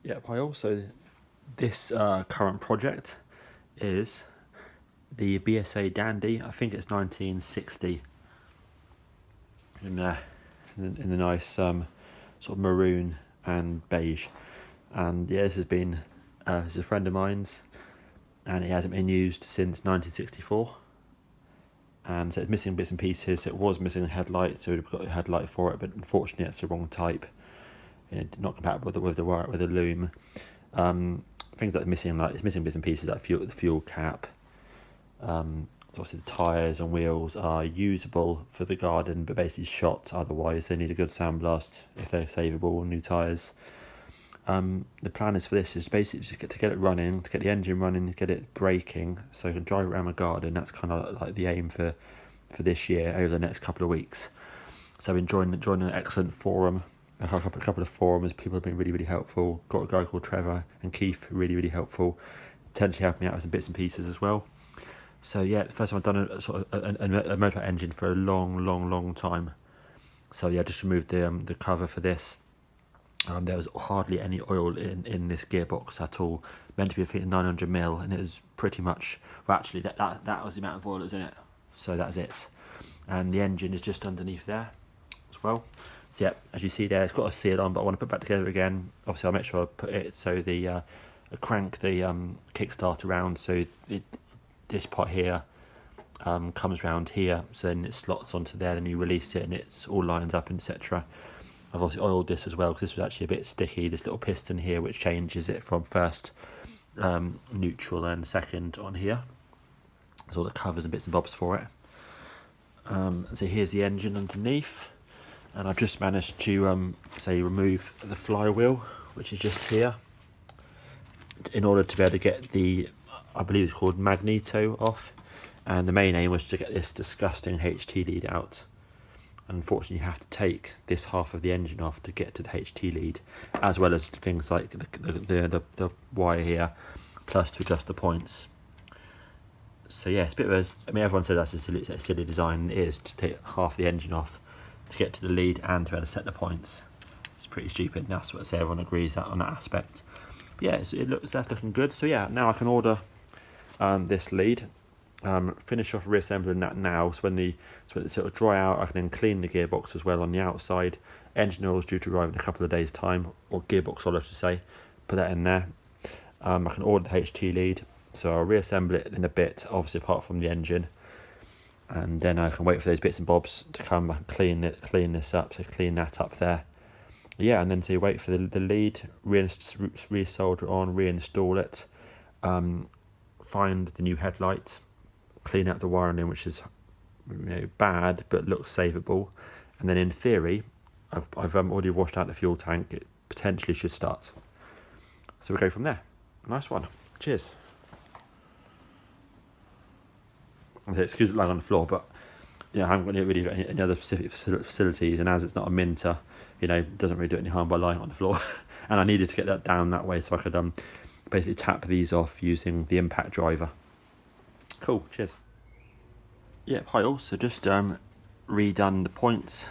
Yep, I also, this current project is the BSA Dandy. I think it's 1960 in the nice sort of maroon and beige. And yeah, this is a friend of mine's, and it hasn't been used since 1964. And so it's missing bits and pieces. It was missing a headlight, so we've got a headlight for it, but unfortunately it's the wrong type. It's not compatible with the loom. Things that are missing, like it's missing bits and pieces like the fuel cap. Obviously the tyres and wheels are usable for the garden, but basically shot. Otherwise, they need a good sandblast if they're savable. New tyres. The plan is for this is basically just to get it running, to get the engine running, to get it braking, so I can drive around my garden. That's kind of like the aim for this year over the next couple of weeks. So I've been joining an excellent forum, a couple of forums. People have been really helpful. Got a guy called Trevor and Keith, really helpful, potentially helping me out with some bits and pieces as well. So yeah, first time I've done a sort of a motor engine for a long time. So yeah, I just removed the cover for this. There was hardly any oil in this gearbox at all. Meant to be, I think, 900ml, and it was pretty much, well, actually that was the amount of oil that was in it. So that's it. And the engine is just underneath there as well. So yeah, as you see there, it's got a seal on, but I want to put it back together again. Obviously, I'll make sure I put it so I crank the kickstart around, so this part here comes round here, so then it slots onto there, then you release it and it's all lines up, etc. I've also oiled this as well, because this was actually a bit sticky, this little piston here which changes it from first neutral and second on here. There's all the covers and bits and bobs for it. So here's the engine underneath, and I've just managed to remove the flywheel, which is just here, in order to be able to get the, I believe it's called magneto, off. And the main aim was to get this disgusting HT lead out. Unfortunately, you have to take this half of the engine off to get to the HT lead, as well as things like the wire here, plus to adjust the points. So yeah, it's a bit of a, I mean, everyone says that's a silly design. It is, to take half the engine off to get to the lead and to be able to set the points. It's pretty stupid, and that's what I say, everyone agrees that on that aspect. But yeah, that's looking good. So yeah, now I can order this lead. Finish off reassembling that now, so when it sort of dry out, I can then clean the gearbox as well on the outside. Engine oil is due to arrive in a couple of days time, or gearbox oil I should say. Put that in there. I can order the HT lead, so I'll reassemble it in a bit, obviously apart from the engine, and then I can wait for those bits and bobs to come. I can clean this up, so clean that up there. Yeah, and then so you wait for the lead, resolder on, reinstall it, find the new headlight, clean out the wiring, which is bad but looks savable, and then in theory I've already washed out the fuel tank. It potentially should start, so we'll go from there. Nice one. Cheers. Okay, excuse me lying on the floor, but I haven't really got any other specific facilities, and as it's not a minter, it doesn't really do any harm by lying on the floor. And I needed to get that down that way so I could basically tap these off using the impact driver. Cool, cheers. Yeah, hi all. So just redone the points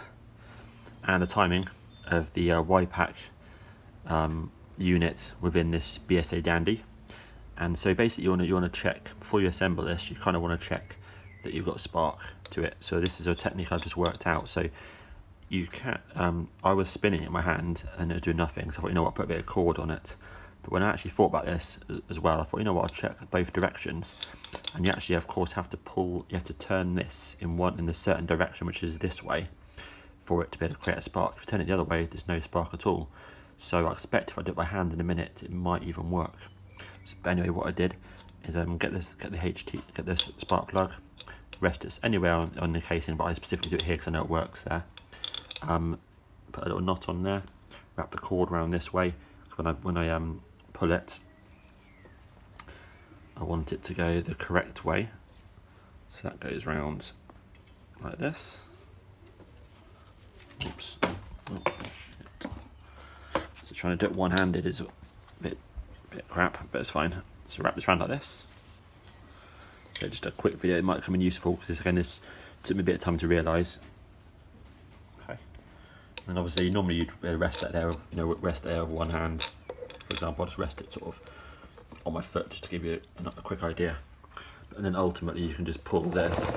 and the timing of the Y-pack unit within this BSA Dandy. And so basically you want to check, before you assemble this, you kind of want to check that you've got a spark to it. So this is a technique I've just worked out. So you can't, I was spinning it in my hand and it was doing nothing, so I thought, I'll put a bit of cord on it. But when I actually thought about this as well, I thought, I'll check both directions. And you actually, of course, have to turn this in a certain direction, which is this way, for it to be able to create a spark. If you turn it the other way, there's no spark at all. So I expect if I do it by hand in a minute, it might even work. So, but anyway, what I did is get this spark plug, rest it anywhere on the casing, but I specifically do it here because I know it works there. Put a little knot on there, wrap the cord around this way. When I pull it, I want it to go the correct way, so that goes round like this. Oops. Oh, so trying to do it one-handed is a bit crap, but it's fine. So wrap this around like this. So just a quick video, it might come in useful because this took me a bit of time to realise. Okay. And obviously normally you'd rest that there, rest there with one hand. For example, I'll just rest it sort of on my foot just to give you a quick idea. And then ultimately you can just pull this,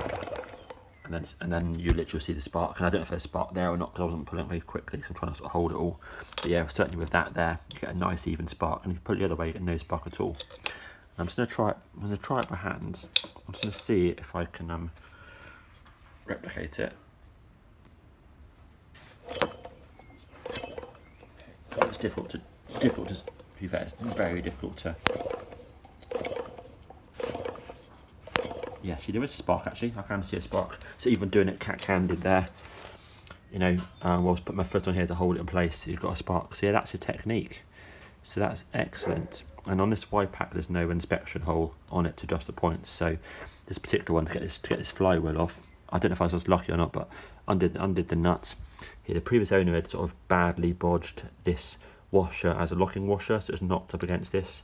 and then you literally see the spark. And I don't know if there's a spark there or not because I wasn't pulling it very quickly, so I'm trying to sort of hold it all. But yeah, certainly with that there, you get a nice even spark. And if you put it the other way, you get no spark at all. I'm just going to try it. I'm going to try it by hand. I'm just going to see if I can replicate it. It's difficult to be fair, it's very difficult to. Yeah, see, there is a spark actually. I can see a spark. So even doing it cat-handed there, you know, whilst put my foot on here to hold it in place, you've got a spark. So yeah, that's your technique. So that's excellent. And on this Y pack, there's no inspection hole on it to adjust the points. So this particular one to get this flywheel off, I don't know if I was lucky or not, but undid the nuts. Here, the previous owner had sort of badly bodged this washer as a locking washer, so it's knocked up against this,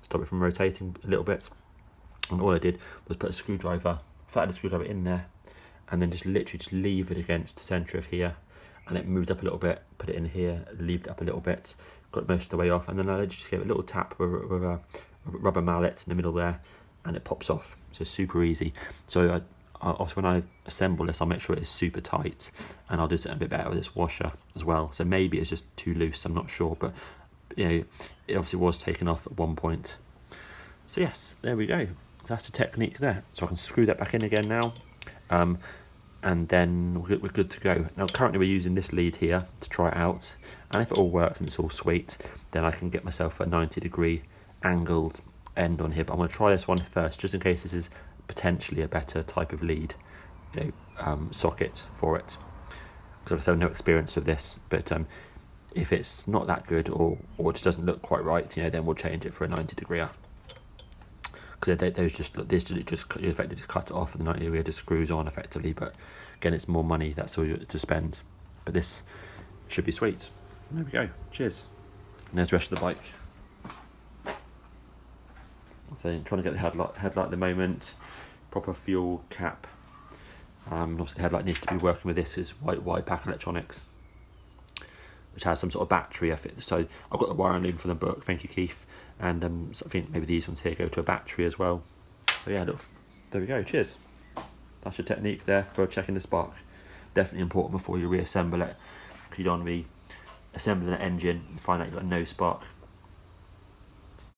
stop it from rotating a little bit. And all I did was put a screwdriver, flattened the screwdriver in there, and then just literally just leave it against the centre of here, and it moved up a little bit, put it in here, leaved it up a little bit, got most of the way off, and then I just gave it a little tap with a rubber mallet in the middle there, and it pops off. So super easy. So also when I assemble this, I'll make sure it is super tight, and I'll do something a bit better with this washer as well. So maybe it's just too loose, I'm not sure, but you know, it obviously was taken off at one point. So yes, there we go. That's the technique there. So I can screw that back in again now, and then we're good to go. Now currently we're using this lead here to try it out, and if it all works and it's all sweet, then I can get myself a 90-degree angled end on here. But I'm going to try this one first, just in case this is potentially a better type of lead, you know, socket for it, because I have no experience of this. But if it's not that good, or it just doesn't look quite right, you know, then we'll change it for a 90-degree. Because those just effectively just cut it off, and the 90-degree just screws on effectively. But again, it's more money, that's all you to spend. But this should be sweet. There we go. Cheers. And there's the rest of the bike. So I'm trying to get the headlight at the moment. Proper fuel cap. Obviously the headlight needs to be working with this is Y pack electronics, which has some sort of battery. So I've got the wiring loom from the book. Thank you, Keith. And so I think maybe these ones here go to a battery as well. So yeah, look, there we go. Cheers. That's your technique there for checking the spark. Definitely important before you reassemble it, because you don't want to be assembling an engine and find out you've got no spark.